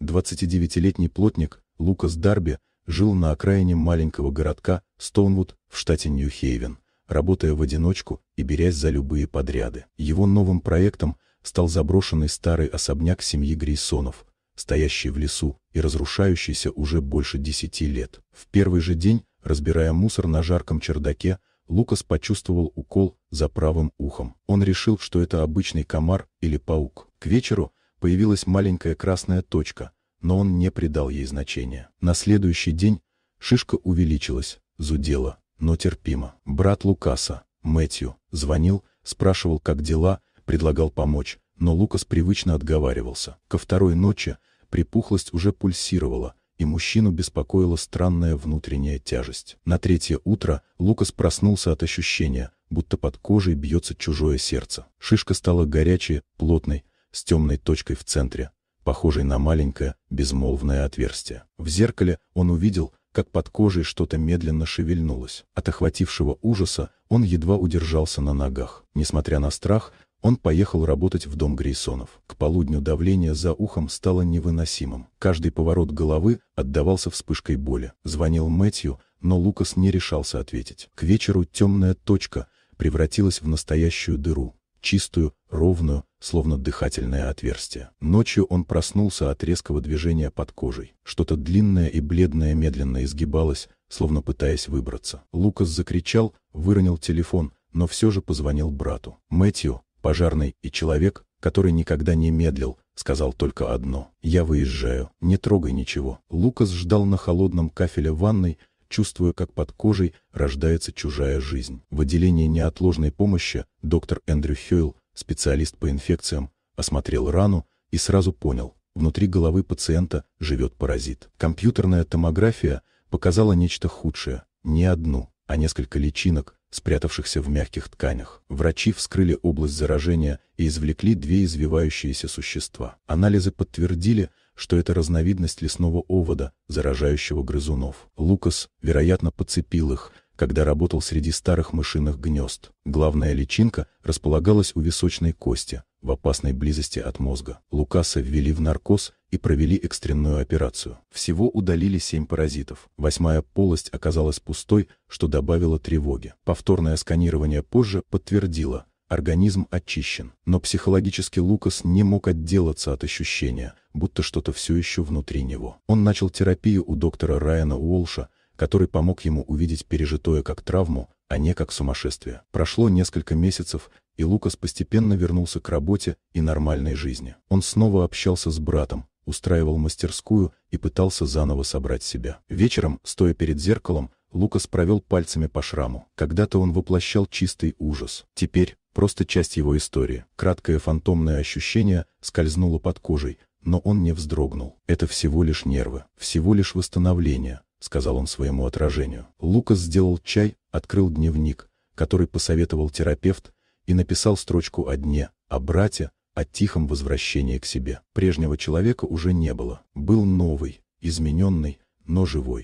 29-летний плотник Лукас Дарби жил на окраине маленького городка Стоунвуд в штате Нью-Хейвен, работая в одиночку и берясь за любые подряды. Его новым проектом стал заброшенный старый особняк семьи Грейсонов, стоящий в лесу и разрушающийся уже больше 10 лет. В первый же день, разбирая мусор на жарком чердаке, Лукас почувствовал укол за правым ухом. Он решил, что это обычный комар или паук. К вечеру появилась маленькая красная точка, но он не придал ей значения. На следующий день шишка увеличилась, зудела, но терпимо. Брат Лукаса, Мэтью, звонил, спрашивал, как дела, предлагал помочь, но Лукас привычно отговаривался. Ко второй ночи припухлость уже пульсировала, и мужчину беспокоила странная внутренняя тяжесть. На третье утро Лукас проснулся от ощущения, будто под кожей бьется чужое сердце. Шишка стала горячей, плотной, с темной точкой в центре, похожей на маленькое, безмолвное отверстие. В зеркале он увидел, как под кожей что-то медленно шевельнулось. От охватившего ужаса он едва удержался на ногах. Несмотря на страх, он поехал работать в дом Грейсонов. К полудню давление за ухом стало невыносимым. Каждый поворот головы отдавался вспышкой боли. Звонил Мэтью, но Лукас не решался ответить. К вечеру темная точка превратилась в настоящую дыру, чистую, ровную, словно дыхательное отверстие. Ночью он проснулся от резкого движения под кожей. Что-то длинное и бледное медленно изгибалось, словно пытаясь выбраться. Лукас закричал, выронил телефон, но все же позвонил брату. Мэтью, пожарный и человек, который никогда не медлил, сказал только одно: «Я выезжаю, не трогай ничего». Лукас ждал на холодном кафеле ванной, чувствуя, как под кожей рождается чужая жизнь. В отделении неотложной помощи доктор Эндрю Хёйл, специалист по инфекциям, осмотрел рану и сразу понял: внутри головы пациента живет паразит. Компьютерная томография показала нечто худшее: не одну, а несколько личинок, спрятавшихся в мягких тканях. Врачи вскрыли область заражения и извлекли 2 извивающиеся существа. Анализы подтвердили, что это разновидность лесного овода, заражающего грызунов. Лукас, вероятно, подцепил их, когда работал среди старых мышиных гнезд. Главная личинка располагалась у височной кости, в опасной близости от мозга. Лукаса ввели в наркоз и провели экстренную операцию. Всего удалили 7 паразитов. 8-я полость оказалась пустой, что добавило тревоги. Повторное сканирование позже подтвердило: организм очищен. Но психологически Лукас не мог отделаться от ощущения, будто что-то все еще внутри него. Он начал терапию у доктора Райана Уолша, который помог ему увидеть пережитое как травму, а не как сумасшествие. Прошло несколько месяцев, и Лукас постепенно вернулся к работе и нормальной жизни. Он снова общался с братом, устраивал мастерскую и пытался заново собрать себя. Вечером, стоя перед зеркалом, Лукас провел пальцами по шраму. Когда-то он воплощал чистый ужас. Теперь просто часть его истории. Краткое фантомное ощущение скользнуло под кожей, но он не вздрогнул. «Это всего лишь нервы, всего лишь восстановление», — сказал он своему отражению. Лукас сделал чай, открыл дневник, который посоветовал терапевт, и написал строчку о дне, о брате, о тихом возвращении к себе. Прежнего человека уже не было. Был новый, измененный, но живой.